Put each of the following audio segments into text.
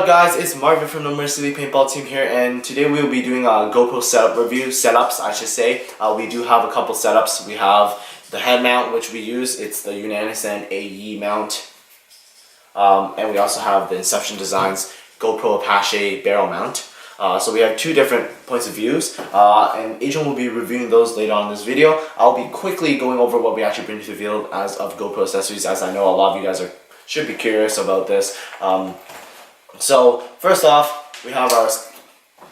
guys, it's Marvick from the Northside Paintball team here, and today we will be doing a GoPro setup review, setups I should say. We do have a couple setups. We have the head mount which we use, it's the Unanison AE mount, and we also have the Inception Designs GoPro Apache barrel mount. So we have two different points of views, and Adrian will be reviewing those later on in this video. I'll be quickly going over what we actually bring to the field as of GoPro accessories, as I know a lot of you guys should be curious about this. So first off, we have our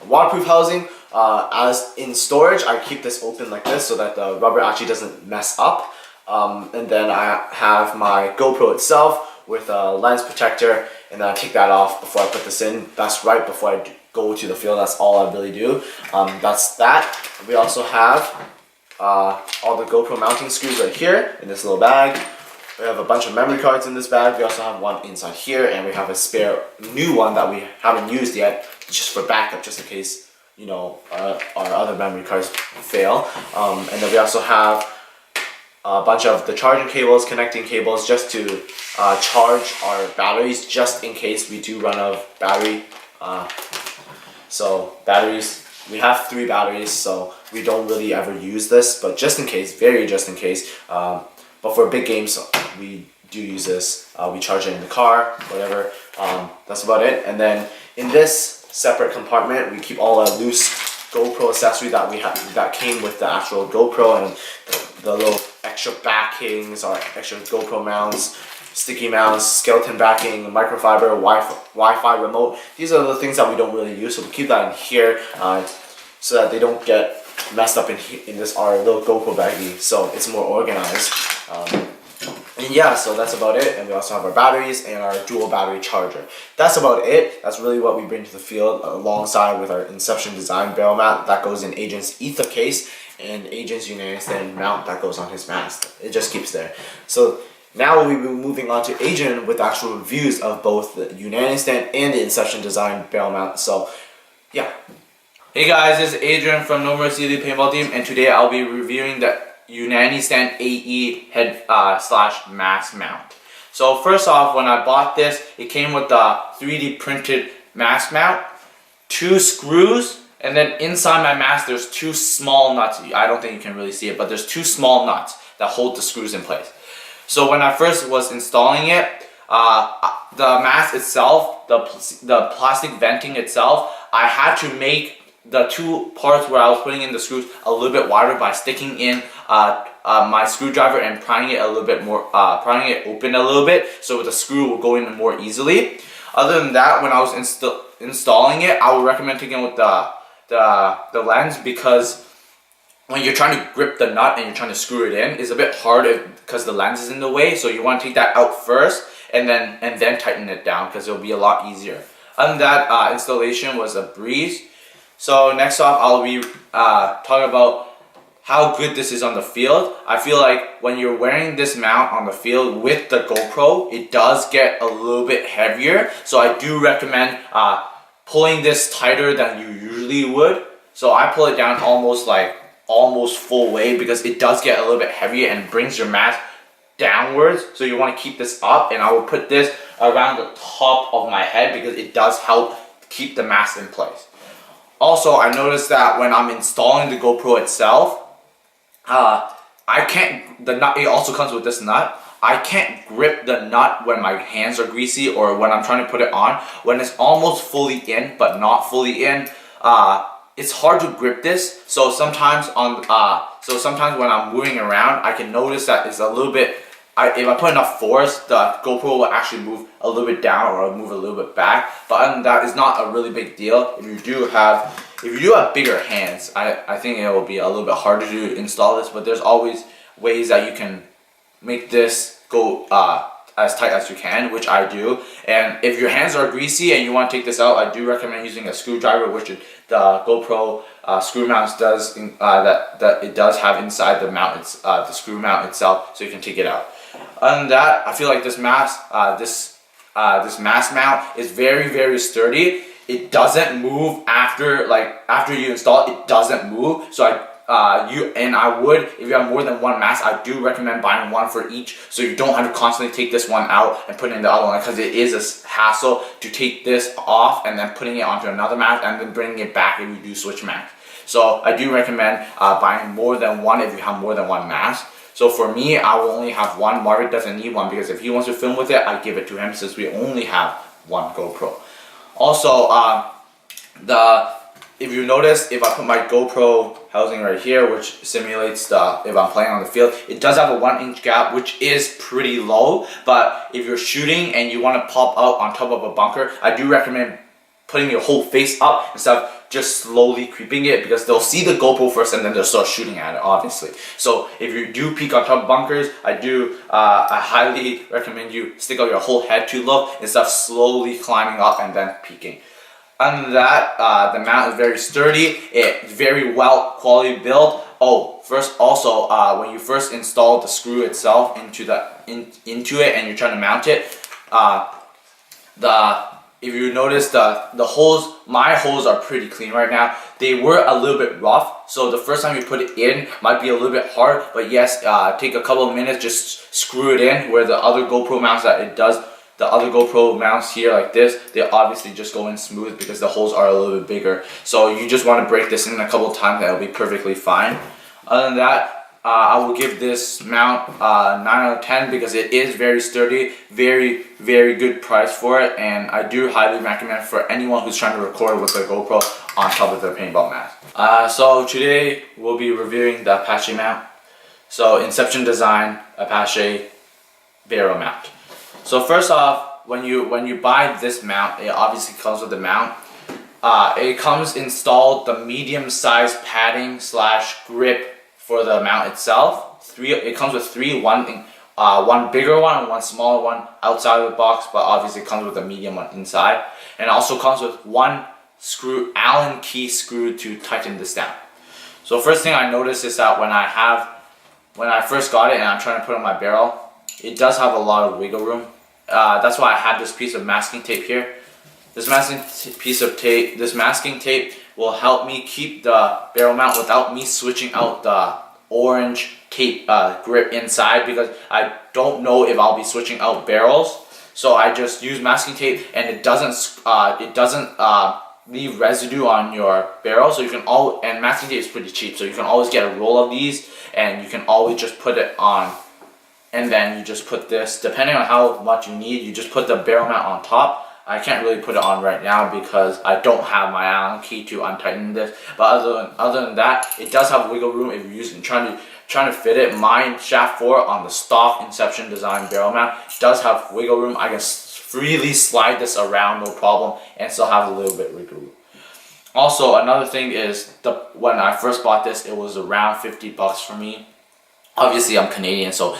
waterproof housing. As in storage, I keep this open like this so that the rubber actually doesn't mess up. And then I have my GoPro itself with a lens protector, and then I take that off before I put this in. That's right before I go to the field. That's all I really do. That's that. We also have all the GoPro mounting screws right here in this little bag. We have a bunch of memory cards in this bag. We also have one inside here, and we have a spare new one that we haven't used yet, just for backup, just in case, you know, our other memory cards fail. And then we also have a bunch of the charging cables, connecting cables, just to charge our batteries, just in case we do run out of battery. So batteries, we have 3 batteries, so we don't really ever use this, but just in case, very just in case. But for big games, we do use this. We charge it in the car, whatever. That's about it. And then in this separate compartment, we keep all the loose GoPro accessory that we have that came with the actual GoPro, and the little extra backings, our extra GoPro mounts, sticky mounts, skeleton backing, microfiber, Wi-Fi remote. These are the things that we don't really use, so we keep that in here so that they don't get messed up in this our little GoPro baggie, so it's more organized. And yeah, so that's about it. And we also have our batteries and our dual battery charger. That's about it. That's really what we bring to the field, alongside with our Inception Design barrel mount that goes in Adrian's Ether case, and Adrian's Unanison mount that goes on his mask. It just keeps there. So now we'll be moving on to Adrian with actual reviews of both the Unanison and the Inception Design barrel mount. So yeah. Hey guys, this is Adrian from Northside Paintball team, and today I'll be reviewing the Unanison AE head slash mask mount. So first off, when I bought this, it came with the 3D printed mask mount, 2 screws, and then inside my mask there's 2 small nuts. I don't think you can really see it, but there's 2 small nuts that hold the screws in place. So when I first was installing it, the mask itself, the plastic venting itself, I had to make the 2 parts where I was putting in the screws a little bit wider by sticking in my screwdriver and prying it a little bit more, prying it open a little bit so the screw will go in more easily. Other than that, when I was installing it, I would recommend taking it with the lens, because when you're trying to grip the nut and you're trying to screw it in, it's a bit hard because the lens is in the way. So you want to take that out first and then tighten it down, because it'll be a lot easier. Other than that, installation was a breeze. So next off, I'll be talking about how good this is on the field. I feel like when you're wearing this mount on the field with the GoPro, it does get a little bit heavier. So I do recommend pulling this tighter than you usually would. So I pull it down almost full way, because it does get a little bit heavier and brings your mask downwards. So you want to keep this up, and I will put this around the top of my head because it does help keep the mask in place. Also, I noticed that when I'm installing the GoPro itself, the nut, it also comes with this nut. I can't grip the nut when my hands are greasy or when I'm trying to put it on. When it's almost fully in but not fully in, it's hard to grip this. So sometimes when I'm moving around, I can notice that it's a little bit, if I put enough force, the GoPro will actually move a little bit down or move a little bit back. But other than that, it's not a really big deal. If you do have bigger hands, I think it will be a little bit harder to install this. But there's always ways that you can make this go as tight as you can, which I do. And if your hands are greasy and you want to take this out, I do recommend using a screwdriver, which the GoPro screw mounts does that it does have inside the mount. It's the screw mount itself, so you can take it out. Other than that, I feel like this mask mount is very, very sturdy. It doesn't move after you install it. It doesn't move. So I would, if you have more than one mask, I do recommend buying one for each, so you don't have to constantly take this one out and put in the other one, because it is a hassle to take this off and then putting it onto another mask and then bringing it back if you do switch masks. So I do recommend buying more than one if you have more than one mask. So for me, I will only have one. Marvick doesn't need one, because if he wants to film with it, I give it to him, since we only have one GoPro. Also, if you notice, if I put my GoPro housing right here, which simulates if I'm playing on the field, it does have a 1-inch gap, which is pretty low. But if you're shooting and you want to pop out on top of a bunker, I do recommend putting your whole face up instead of just slowly creeping it, because they'll see the GoPro first and then they'll start shooting at it, obviously. So if you do peek on top of bunkers, I highly recommend you stick out your whole head to look instead of slowly climbing up and then peeking. Other than that, the mount is very sturdy. It's very well quality build. Oh, first also, when you first install the screw itself into it and you're trying to mount it, if you notice the holes, my holes are pretty clean right now. They were a little bit rough, so the first time you put it in might be a little bit hard, but yes, take a couple of minutes, just screw it in, where the other GoPro mounts that it does. The other GoPro mounts here like this, they obviously just go in smooth because the holes are a little bit bigger. So you just want to break this in a couple of times and it'll be perfectly fine. Other than that, I will give this mount 9 out of 10 because it is very sturdy, very, very good price for it, and I do highly recommend for anyone who's trying to record with their GoPro on top of their paintball mask. So today we'll be reviewing the Apache mount. So Inception Design Apache barrel mount. So first off, when you buy this mount, it obviously comes with the mount. It comes installed the medium-sized padding / grip for the mount itself. It comes with three, one bigger one and one smaller one outside of the box, but obviously it comes with a medium one inside. And it also comes with one screw, Allen key screw to tighten this down. So first thing I noticed is that when I first got it and I'm trying to put it on my barrel, it does have a lot of wiggle room. That's why I have this piece of masking tape here. This masking tape will help me keep the barrel mount without me switching out the orange tape grip inside, because I don't know if I'll be switching out barrels. So I just use masking tape, and it doesn't leave residue on your barrel. So you can and masking tape is pretty cheap, so you can always get a roll of these, and you can always just put it on. And then you just put this, depending on how much you need, you just put the barrel mount on top. I can't really put it on right now because I don't have my Allen key to untighten this. But other than that, it does have wiggle room if you're trying to fit it. Mine shaft 4 on the stock Inception Design barrel mount does have wiggle room. I can freely slide this around, no problem, and still have a little bit of wiggle room. Also, another thing is, when I first bought this, it was around $50 for me. Obviously, I'm Canadian, so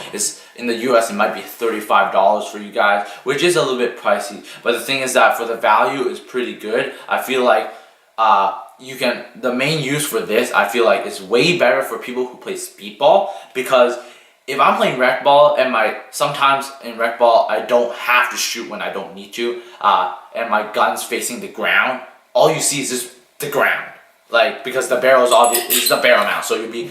in the US it might be $35 for you guys, which is a little bit pricey. But the thing is that for the value is pretty good. I feel like the main use for this, I feel like, is way better for people who play speedball, because if I'm playing rec ball and sometimes in rec ball I don't have to shoot when I don't need to, and my gun's facing the ground, all you see is just the ground. Because the barrel is the barrel mount, so the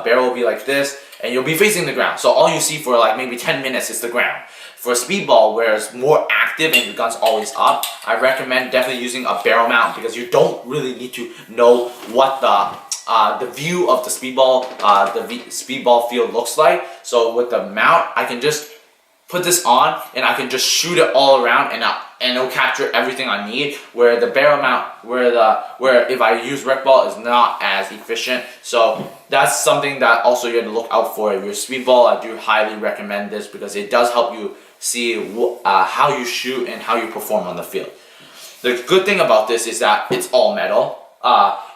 barrel will be like this, and you'll be facing the ground. So all you see for maybe 10 minutes is the ground. For speedball, where it's more active and your gun's always up, I recommend definitely using a barrel mount, because you don't really need to know what the view of the speedball field looks like. So with the mount, I can just put this on and I can just shoot it all around, and it'll capture everything I need, where the barrel mount, where if I use rec ball, is not as efficient. So that's something that also you have to look out for. If you're speedball, I do highly recommend this, because it does help you see how you shoot and how you perform on the field. The good thing about this is that it's all metal.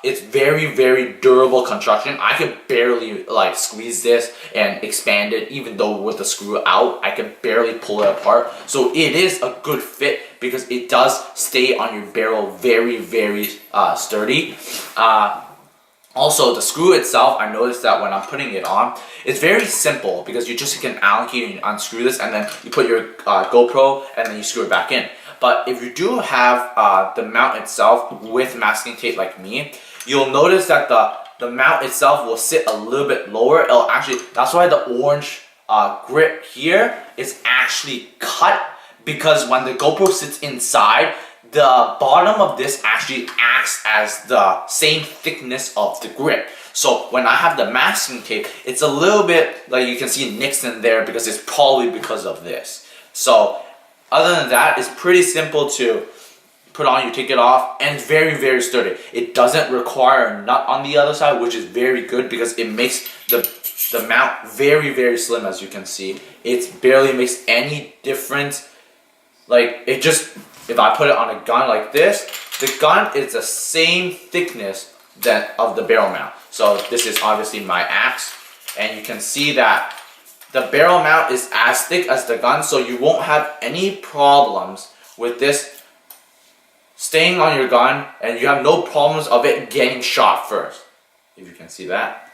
It's very, very durable construction. I could barely squeeze this and expand it, even though with the screw out, I could barely pull it apart. So it is a good fit, because it does stay on your barrel very, very sturdy. Also, the screw itself, I noticed that when I'm putting it on, it's very simple, because you just can Allen key and unscrew this, and then you put your GoPro and then you screw it back in. But if you do have the mount itself with masking tape like me, you'll notice that the mount itself will sit a little bit lower. It'll actually, that's why the orange grip here is actually cut, because when the GoPro sits inside, the bottom of this actually acts as the same thickness of the grip. So when I have the masking tape, it's a little bit like you can see nicks in there because it's probably because of this. So other than that, it's pretty simple to put on. You take it off, and it's very, very sturdy. It doesn't require a nut on the other side, which is very good because it makes the mount very, very slim. As you can see, it barely makes any difference. Like, it just, if I put it on a gun like this, the gun is the same thickness of the barrel mount. So this is obviously my axe, and you can see that the barrel mount is as thick as the gun, so you won't have any problems with this staying on your gun, and you have no problems of it getting shot first, if you can see that.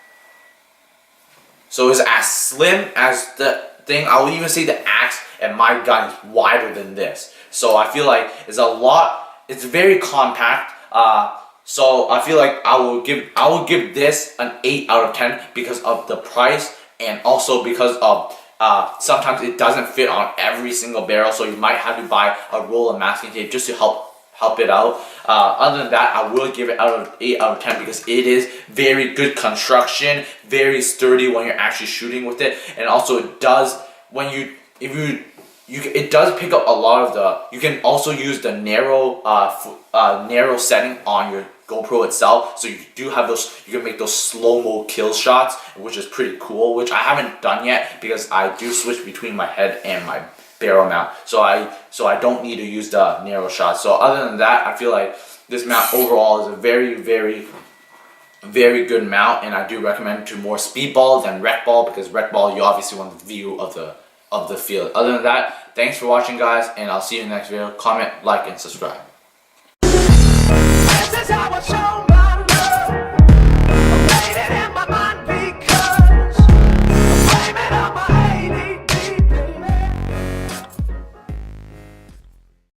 So it's as slim as the thing. I would even say the axe and my gun is wider than this. So I feel like it's very compact. So I feel like I will give this an 8 out of 10 because of the price, and also because of sometimes it doesn't fit on every single barrel, so you might have to buy a roll of masking tape just to help it out. Other than that, I will give it 8 out of 10 because it is very good construction, very sturdy when you're actually shooting with it, and also it does it does pick up a lot of the. You can also use the narrow setting on your GoPro itself, so you do have those. You can make those slow-mo kill shots, which is pretty cool. Which I haven't done yet because I do switch between my head and my barrel mount, so I don't need to use the narrow shot. So other than that, I feel like this mount overall is a very, very, very good mount, and I do recommend to more speedball than rec ball, because rec ball you obviously want the view of the field. Other than that, thanks for watching, guys, and I'll see you in the next video. Comment, like, and subscribe. This is our show.